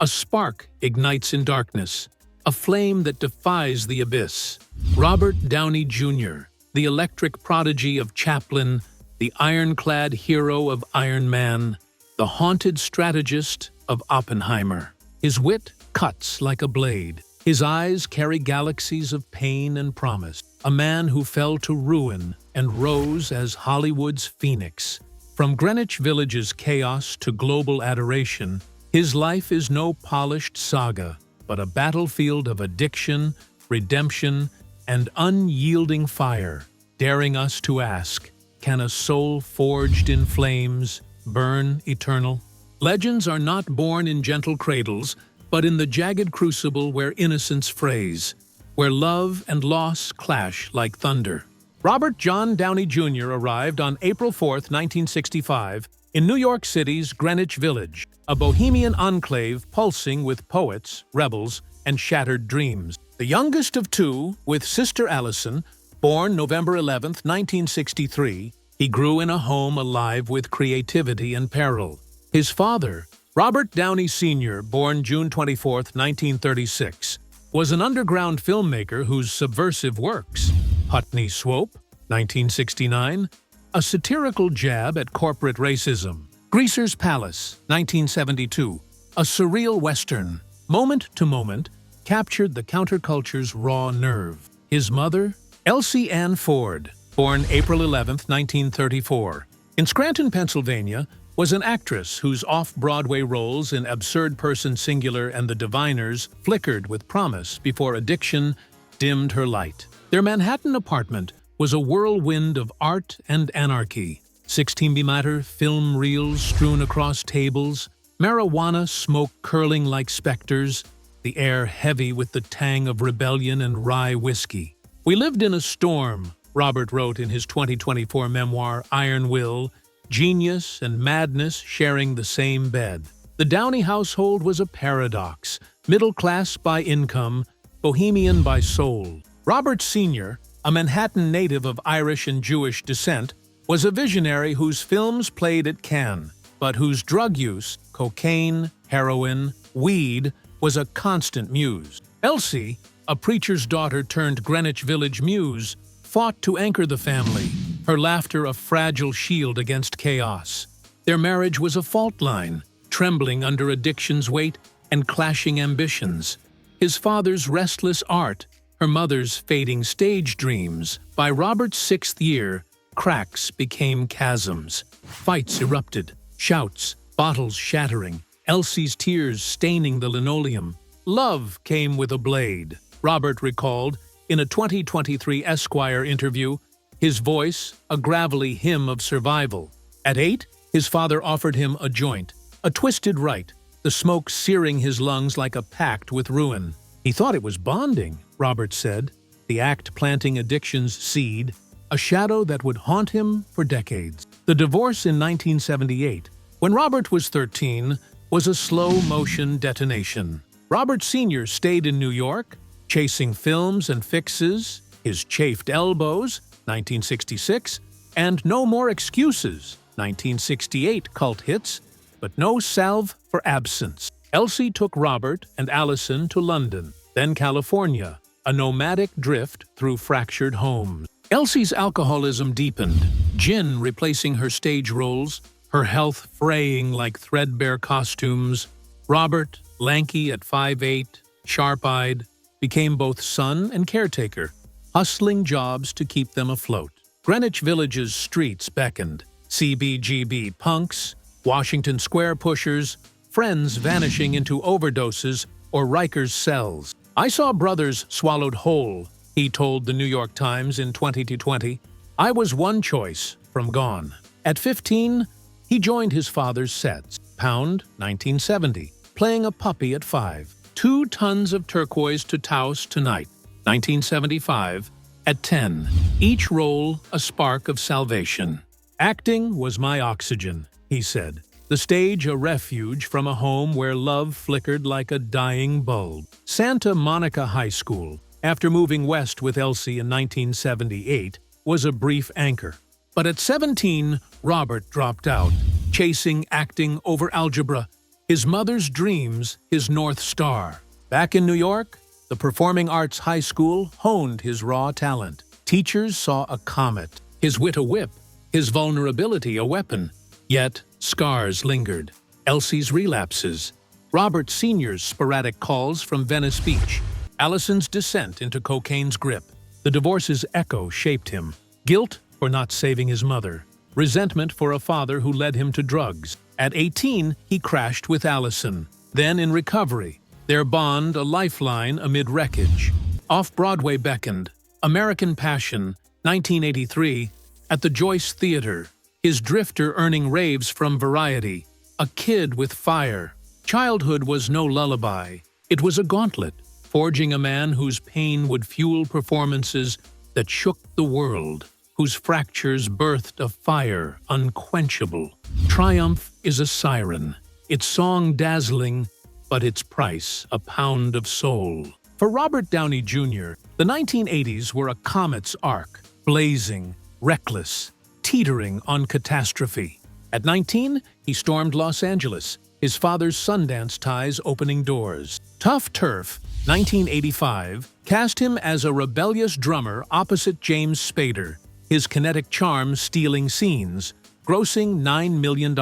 A spark ignites in darkness, a flame that defies the abyss. Robert Downey Jr., the electric prodigy of Chaplin, the ironclad hero of Iron Man, the haunted strategist of Oppenheimer. His wit cuts like a blade. His eyes carry galaxies of pain and promise. A man who fell to ruin and rose as Hollywood's phoenix. From Greenwich Village's chaos to global adoration, his life is no polished saga, but a battlefield of addiction, redemption, and unyielding fire, daring us to ask, can a soul forged in flames burn eternal? Legends are not born in gentle cradles, but in the jagged crucible where innocence frays, where love and loss clash like thunder. Robert John Downey Jr. arrived on April 4, 1965, in New York City's Greenwich Village, a bohemian enclave pulsing with poets, rebels, and shattered dreams. The youngest of two, with sister Allison, born November 11, 1963, he grew in a home alive with creativity and peril. His father, Robert Downey Sr., born June 24, 1936, was an underground filmmaker whose subversive works, Putney Swope, 1969, a satirical jab at corporate racism, Greaser's Palace, 1972, a surreal Western, moment to moment, captured the counterculture's raw nerve. His mother, Elsie Ann Ford, born April 11, 1934, in Scranton, Pennsylvania, was an actress whose off-Broadway roles in Absurd Person Singular and The Diviners flickered with promise before addiction dimmed her light. Their Manhattan apartment was a whirlwind of art and anarchy. 16mm film reels strewn across tables, marijuana smoke curling like specters, the air heavy with the tang of rebellion and rye whiskey. "We lived in a storm," Robert wrote in his 2024 memoir, Iron Will, "genius and madness sharing the same bed." The Downey household was a paradox, middle class by income, bohemian by soul. Robert Sr., a Manhattan native of Irish and Jewish descent, was a visionary whose films played at Cannes, but whose drug use, cocaine, heroin, weed, was a constant muse. Elsie, a preacher's daughter turned Greenwich Village muse, fought to anchor the family, her laughter a fragile shield against chaos. Their marriage was a fault line, trembling under addiction's weight and clashing ambitions. His father's restless art, her mother's fading stage dreams. By Robert's 6th year, cracks became chasms. Fights erupted, shouts, bottles shattering, Elsie's tears staining the linoleum. Love came with a blade, Robert recalled in a 2023 Esquire interview, his voice a gravelly hymn of survival. At 8, his father offered him a joint, a twisted right, the smoke searing his lungs like a pact with ruin. He thought it was bonding, Robert said, the act planting addiction's seed, a shadow that would haunt him for decades. The divorce in 1978, when Robert was 13, was a slow-motion detonation. Robert Sr. stayed in New York, chasing films and fixes, his chafed elbows, 1966, and No More Excuses, 1968 cult hits, but no salve for absence. Elsie took Robert and Allison to London, then California, a nomadic drift through fractured homes. Elsie's alcoholism deepened, gin replacing her stage roles, her health fraying like threadbare costumes. Robert, lanky at 5'8", sharp-eyed, became both son and caretaker, hustling jobs to keep them afloat. Greenwich Village's streets beckoned, CBGB punks, Washington Square pushers, friends vanishing into overdoses or Rikers cells. "I saw brothers swallowed whole," he told the New York Times in 2020. "I was one choice from gone." At 15, he joined his father's sets, Pound, 1970, playing a puppy at 5. 2 tons of turquoise to Taos tonight, 1975, at 10. Each role a spark of salvation. "Acting was my oxygen," he said. The stage a refuge from a home where love flickered like a dying bulb. Santa Monica High School, after moving west with Elsie in 1978, was a brief anchor. But at 17, Robert dropped out, chasing acting over algebra, His mother's dreams, his North Star. Back in New York, the Performing Arts High School honed his raw talent. Teachers saw a comet, his wit a whip, his vulnerability a weapon. Yet, scars lingered. Elsie's relapses, Robert Sr.'s sporadic calls from Venice Beach, Allison's descent into cocaine's grip. The divorce's echo shaped him. Guilt for not saving his mother, resentment for a father who led him to drugs. At 18, he crashed with Allison. Then in recovery, their bond a lifeline amid wreckage. Off-Broadway beckoned. American Passion, 1983, at the Joyce Theater. His drifter earning raves from Variety. A kid with fire. Childhood was no lullaby. It was a gauntlet, forging a man whose pain would fuel performances that shook the world, whose fractures birthed a fire unquenchable. Triumph is a siren, its song dazzling, but its price a pound of soul. For Robert Downey Jr., the 1980s were a comet's arc, blazing, reckless, teetering on catastrophe. At 19, he stormed Los Angeles, his father's Sundance ties opening doors. Tough Turf, 1985, cast him as a rebellious drummer opposite James Spader, his kinetic charm stealing scenes, grossing $9 million.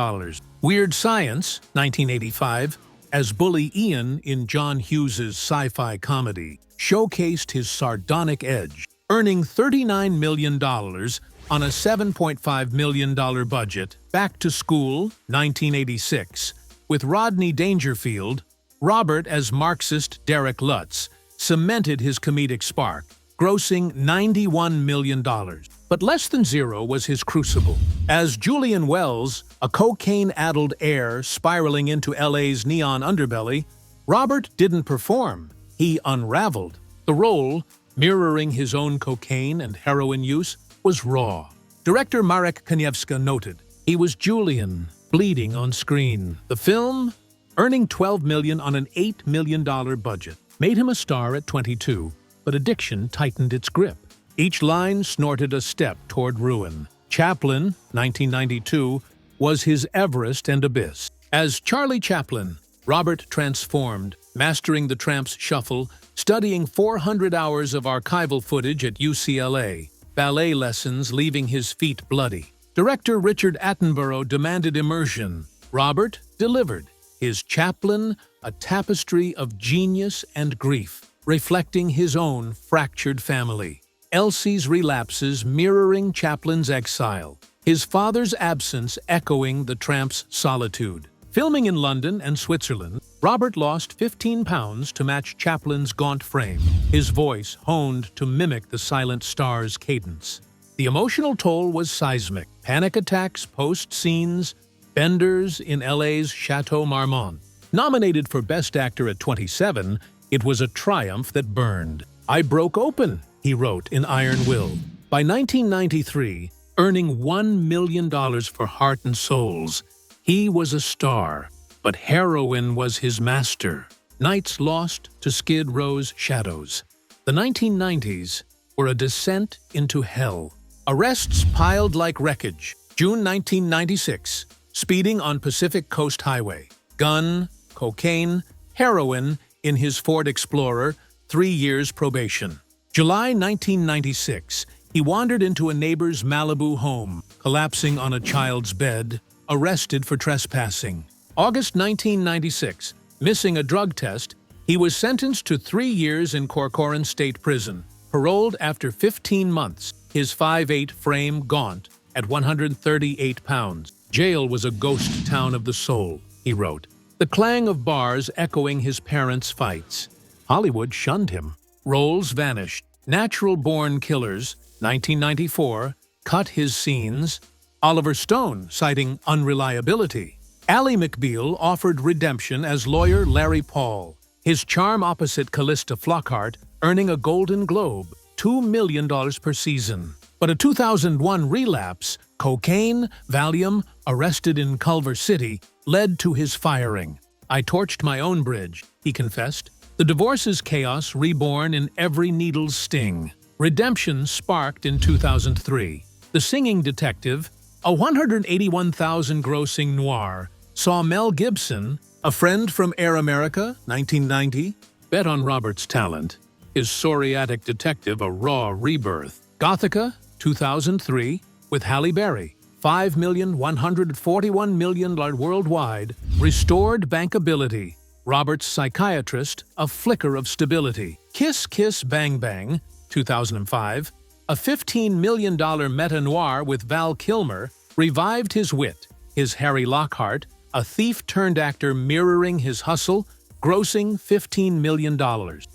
Weird Science, 1985, as Bully Ian in John Hughes's sci-fi comedy, showcased his sardonic edge, earning $39 million on a $7.5 million budget. Back to School, 1986, with Rodney Dangerfield, Robert as Marxist Derek Lutz cemented his comedic spark, grossing $91 million. But less than zero was his crucible. As Julian Wells, a cocaine-addled heir spiraling into LA's neon underbelly, Robert didn't perform, he unraveled. The role, mirroring his own cocaine and heroin use, was raw. Director Marek Kaniewska noted, he was Julian, bleeding on screen. The film, earning $12 million on an $8 million budget, made him a star at 22, but addiction tightened its grip. Each line snorted a step toward ruin. Chaplin, 1992, was his Everest and abyss. As Charlie Chaplin, Robert transformed, mastering the Tramp's shuffle, studying 400 hours of archival footage at UCLA, ballet lessons leaving his feet bloody. Director Richard Attenborough demanded immersion. Robert delivered. His Chaplin, a tapestry of genius and grief, reflecting his own fractured family. Elsie's relapses mirroring Chaplin's exile, his father's absence echoing the Tramp's solitude. Filming in London and Switzerland, Robert lost 15 pounds to match Chaplin's gaunt frame, his voice honed to mimic the silent star's cadence. The emotional toll was seismic. Panic attacks, post-scenes, benders in LA's Chateau Marmont. Nominated for Best Actor at 27, it was a triumph that burned. "I broke open," he wrote in Iron Will. By 1993, earning $1 million for Heart and Souls, he was a star, but heroin was his master. Nights lost to Skid Row's shadows. The 1990s were a descent into hell. Arrests piled like wreckage. June 1996, speeding on Pacific Coast Highway. Gun, cocaine, heroin in his Ford Explorer, 3 years probation. July 1996, he wandered into a neighbor's Malibu home, collapsing on a child's bed, arrested for trespassing. August 1996, missing a drug test, he was sentenced to 3 years in Corcoran State Prison, paroled after 15 months, his 5'8" frame gaunt at 138 pounds. Jail was a ghost town of the soul, he wrote, the clang of bars echoing his parents' fights. Hollywood shunned him. Roles vanished. Natural-born killers, 1994, cut his scenes. Oliver Stone citing unreliability. Ally McBeal offered redemption as lawyer Larry Paul, his charm opposite Callista Flockhart earning a Golden Globe, $2 million per season. But a 2001 relapse, cocaine, Valium, arrested in Culver City, led to his firing. "I torched my own bridge," he confessed. The divorce's chaos reborn in every needle's sting. Redemption sparked in 2003. The Singing Detective, a $181,000 grossing noir, saw Mel Gibson, A Friend from Air America, 1990. Bet on Robert's talent. His psoriatic detective a raw rebirth. Gothica, 2003, with Halle Berry. $5,141,000,000 worldwide. Restored bankability. Robert's psychiatrist, a flicker of stability. Kiss Kiss Bang Bang, 2005. A $15 million meta-noir with Val Kilmer revived his wit. His Harry Lockhart, a thief-turned-actor mirroring his hustle, grossing $15 million.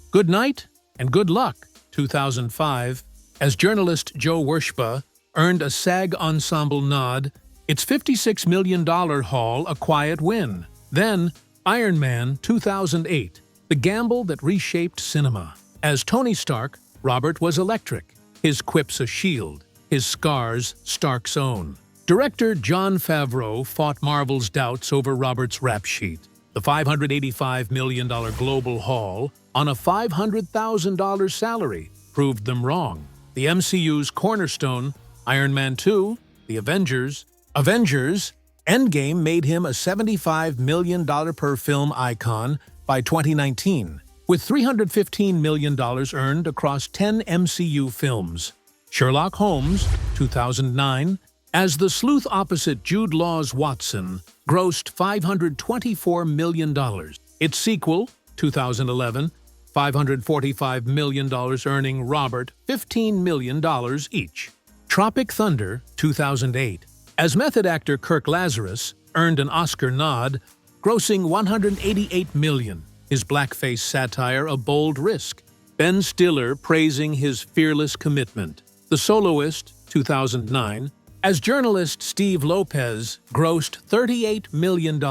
Good Night and Good Luck, 2005. As journalist Joe Wershba earned a SAG Ensemble nod, its $56 million haul a quiet win. Then, Iron Man, 2008, the gamble that reshaped cinema. As Tony Stark, Robert was electric. His quips a shield, his scars Stark's own. Director Jon Favreau fought Marvel's doubts over Robert's rap sheet. The $585 million global haul on a $500,000 salary proved them wrong. The MCU's cornerstone, Iron Man 2, The Avengers, Endgame made him a $75 million per film icon by 2019, with $315 million earned across 10 MCU films. Sherlock Holmes, 2009, as the sleuth opposite Jude Law's Watson, grossed $524 million. Its sequel, 2011, $545 million, earning Robert $15 million each. Tropic Thunder, 2008, as method actor Kirk Lazarus earned an Oscar nod, grossing $188 million. His blackface satire a bold risk. Ben Stiller praising his fearless commitment. The Soloist, 2009, as journalist Steve Lopez grossed $38 million,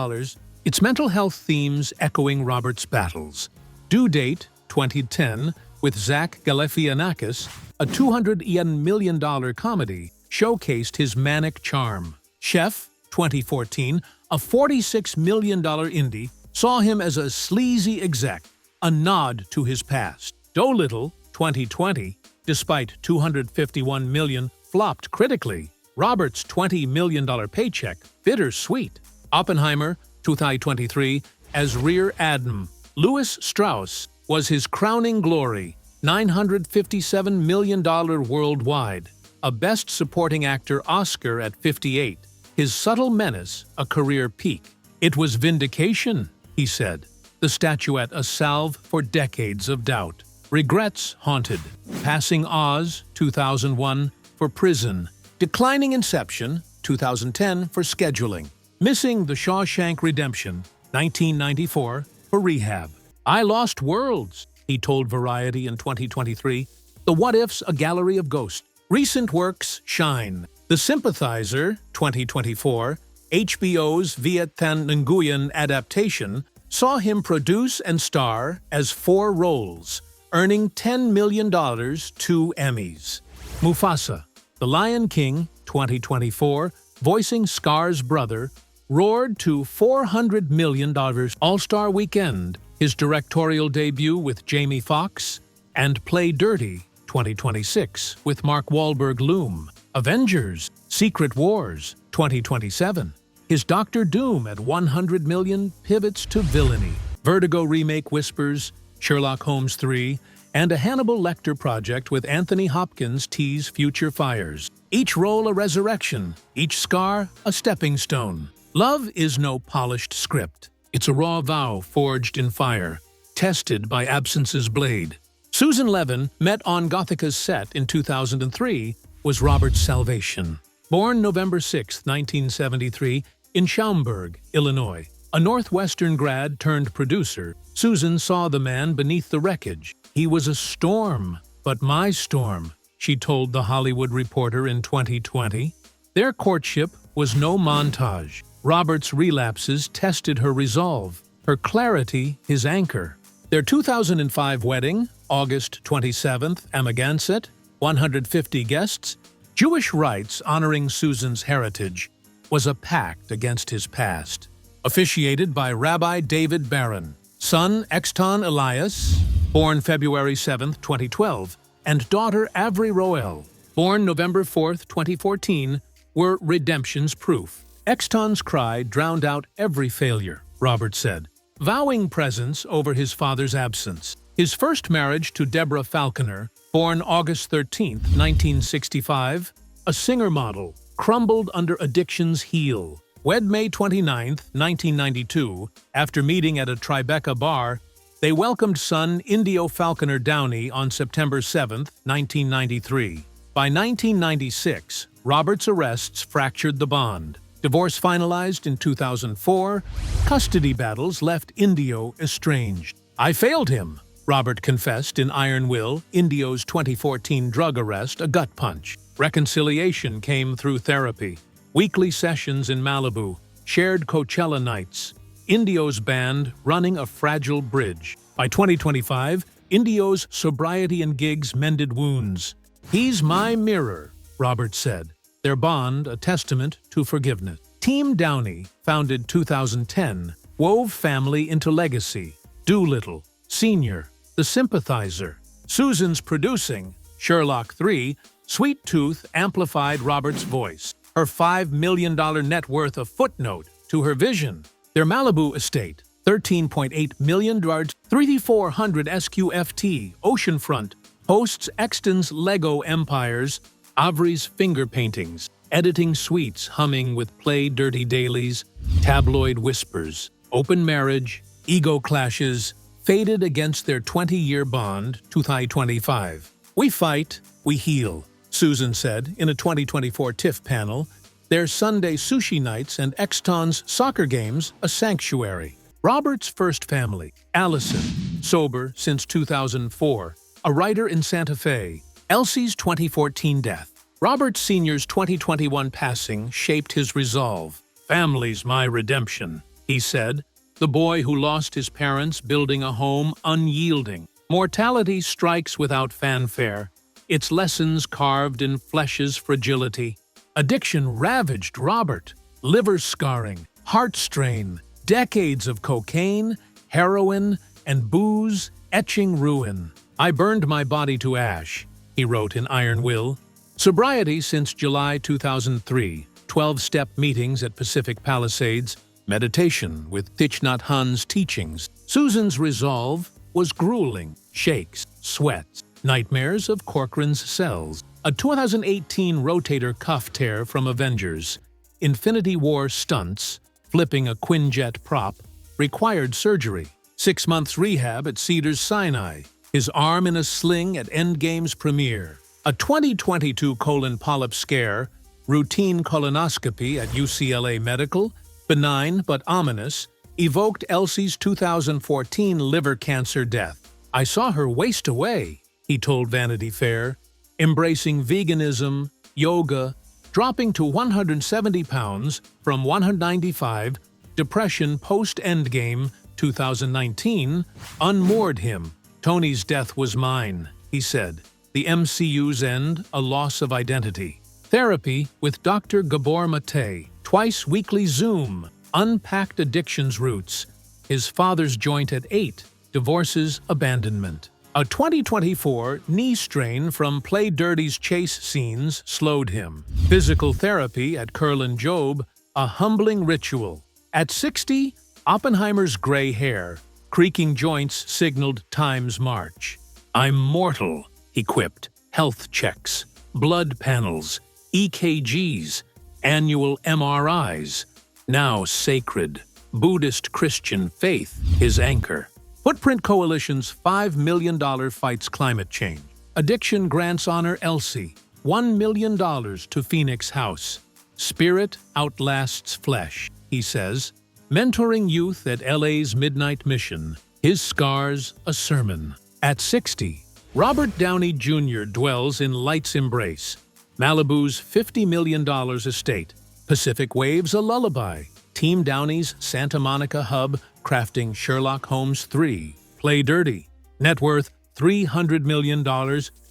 its mental health themes echoing Robert's battles. Due Date, 2010, with Zach Galifianakis, a $200 million comedy, showcased his manic charm. Chef, 2014, a $46 million indie, saw him as a sleazy exec, a nod to his past. Dolittle, 2020, despite $251 million, flopped critically. Robert's $20 million paycheck, bittersweet. Oppenheimer, 2023, as Rear Adm. Louis Strauss was his crowning glory, $957 million worldwide. A Best Supporting Actor Oscar at 58. His subtle menace, a career peak. It was vindication, he said. The statuette a salve for decades of doubt. Regrets haunted. Passing Oz, 2001, for Prison. Declining Inception, 2010, for Scheduling. Missing the Shawshank Redemption, 1994, for Rehab. I Lost Worlds, he told Variety in 2023. The What Ifs, a gallery of ghosts. Recent works shine. The Sympathizer, 2024, HBO's Viet Thanh Nguyen adaptation, saw him produce and star as 4 roles, earning $10 million, 2 Emmys. Mufasa, The Lion King, 2024, voicing Scar's brother, roared to $400 million. All-Star Weekend, his directorial debut with Jamie Foxx, and Play Dirty, 2026, with Mark Wahlberg loom. Avengers, Secret Wars, 2027. His Doctor Doom at $100 million pivots to villainy. Vertigo remake Whispers, Sherlock Holmes 3, and a Hannibal Lecter project with Anthony Hopkins tease future fires. Each role a resurrection, each scar a stepping stone. Love is no polished script. It's a raw vow forged in fire, tested by absence's blade. Susan Levin, met on Gothica's set in 2003, was Robert's salvation. Born November 6, 1973, in Schaumburg, Illinois, a Northwestern grad turned producer, Susan saw the man beneath the wreckage. He was a storm, but my storm, she told The Hollywood Reporter in 2020. Their courtship was no montage. Robert's relapses tested her resolve, her clarity his anchor. Their 2005 wedding, August 27th, Amagansett, 150 guests, Jewish rites honoring Susan's heritage, was a pact against his past. Officiated by Rabbi David Barron, son Exton Elias, born February 7, 2012, and daughter Avri Roel, born November 4, 2014, were redemption's proof. Exton's cry drowned out every failure. Robert said, vowing presence over his father's absence. His first marriage to Deborah Falconer, born August 13, 1965, a singer-model, crumbled under addiction's heel. Wed May 29, 1992, after meeting at a Tribeca bar, they welcomed son Indio Falconer Downey on September 7, 1993. By 1996, Robert's arrests fractured the bond. Divorce finalized in 2004, custody battles left Indio estranged. "I failed him," Robert confessed in Iron Will, Indio's 2014 drug arrest, a gut punch. Reconciliation came through therapy, weekly sessions in Malibu, shared Coachella nights, Indio's band running a fragile bridge. By 2025, Indio's sobriety and gigs mended wounds. "He's my mirror," Robert said, their bond a testament to forgiveness. Team Downey, founded 2010, wove family into legacy. Doolittle, Senior, The Sympathizer. Susan's producing, Sherlock 3, Sweet Tooth amplified Robert's voice. Her $5 million net worth a footnote to her vision. Their Malibu estate, 13.8 million yards, 3,400 SQFT, oceanfront, hosts Exton's Lego empires, Avery's finger paintings, editing suites humming with play dirty dailies, tabloid whispers, open marriage, ego clashes, faded against their 20-year bond, 2025. "We fight, we heal," Susan said in a 2024 TIFF panel, their Sunday sushi nights and Exton's soccer games a sanctuary. Robert's first family, Allison, sober since 2004, a writer in Santa Fe. Elsie's 2014 death. Robert Sr.'s 2021 passing shaped his resolve. "Family's my redemption," he said, the boy who lost his parents building a home unyielding. Mortality strikes without fanfare, its lessons carved in flesh's fragility. Addiction ravaged Robert. Liver scarring, heart strain, decades of cocaine, heroin, and booze etching ruin. "I burned my body to ash," he wrote in Iron Will. Sobriety since July 2003, 12-step meetings at Pacific Palisades, meditation with Thich Nhat Hanh's teachings. Susan's resolve was grueling, shakes, sweats, nightmares of Corcoran's cells. A 2018 rotator cuff tear from Avengers, Infinity War stunts, flipping a Quinjet prop, required surgery. 6 months rehab at Cedars-Sinai, his arm in a sling at Endgame's premiere. A 2022 colon polyp scare, routine colonoscopy at UCLA Medical, benign but ominous, evoked Elsie's 2014 liver cancer death. "I saw her waste away," he told Vanity Fair, embracing veganism, yoga, dropping to 170 pounds from 195, depression post-Endgame 2019, unmoored him. "Tony's death was mine," he said. The MCU's end, a loss of identity. Therapy with Dr. Gabor Mate, twice weekly Zoom, unpacked addiction's roots. His father's joint at 8, divorces, abandonment. A 2024 knee strain from Play Dirty's chase scenes slowed him. Physical therapy at Curlin Job, a humbling ritual. At 60, Oppenheimer's gray hair, creaking joints signaled time's march. "I'm mortal," he quipped. Health checks, blood panels, EKGs, annual MRIs. Now sacred, Buddhist Christian faith, his anchor. Footprint Coalition's $5 million fights climate change. Addiction grants honor Elsie, $1 million to Phoenix House. Spirit outlasts flesh, he says. Mentoring youth at LA's Midnight Mission. His scars, a sermon. At 60, Robert Downey Jr. dwells in Light's embrace. Malibu's $50 million estate. Pacific Waves, a lullaby. Team Downey's Santa Monica hub crafting Sherlock Holmes 3. Play Dirty. Net worth $300 million.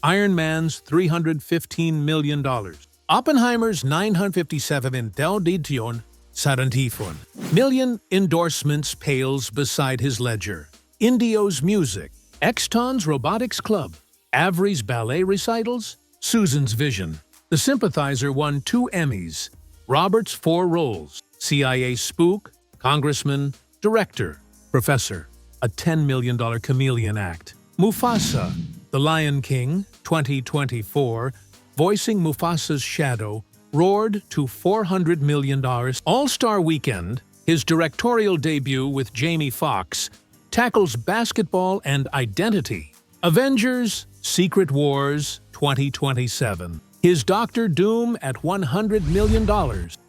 Iron Man's $315 million. Oppenheimer's 957 in Del Dition, Sarantifon. Million endorsements pales beside his ledger. Indio's music. Exton's Robotics Club. Avery's ballet recitals. Susan's vision. The Sympathizer won 2 Emmys. Robert's 4 roles. CIA spook, congressman, Director, Professor, a $10 million chameleon act. Mufasa, The Lion King, 2024, voicing Mufasa's shadow, roared to $400 million. All-Star Weekend, his directorial debut with Jamie Foxx, tackles basketball and identity. Avengers, Secret Wars, 2027. His Doctor Doom at $100 million.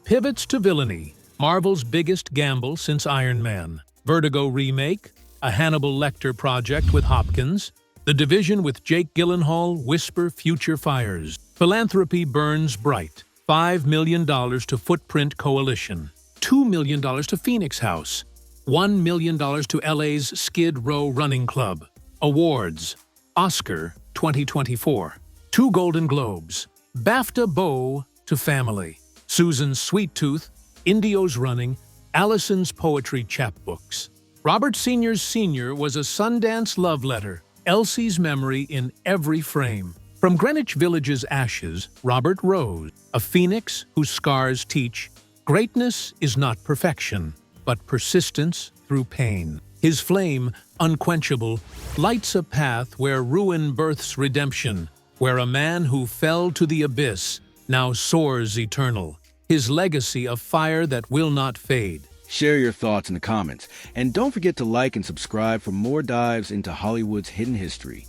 Pivots to villainy, Marvel's biggest gamble since Iron Man. Vertigo remake, a Hannibal Lecter project with Hopkins. The Division with Jake Gyllenhaal, Whisper Future Fires. Philanthropy burns bright, $5 million to Footprint Coalition. $2 million to Phoenix House. $1 million to LA's Skid Row Running Club. Awards, Oscar, 2024. 2 Golden Globes. BAFTA Bow to Family. Susan's Sweet Tooth, Indio's Running, Allison's Poetry Chapbooks. Robert Sr.'s Senior was a Sundance love letter, Elsie's memory in every frame. From Greenwich Village's ashes, Robert rose, a phoenix whose scars teach greatness is not perfection, but persistence through pain. His flame, unquenchable, lights a path where ruin births redemption, where a man who fell to the abyss now soars eternal, his legacy a fire that will not fade. Share your thoughts in the comments, and don't forget to like and subscribe for more dives into Hollywood's hidden history.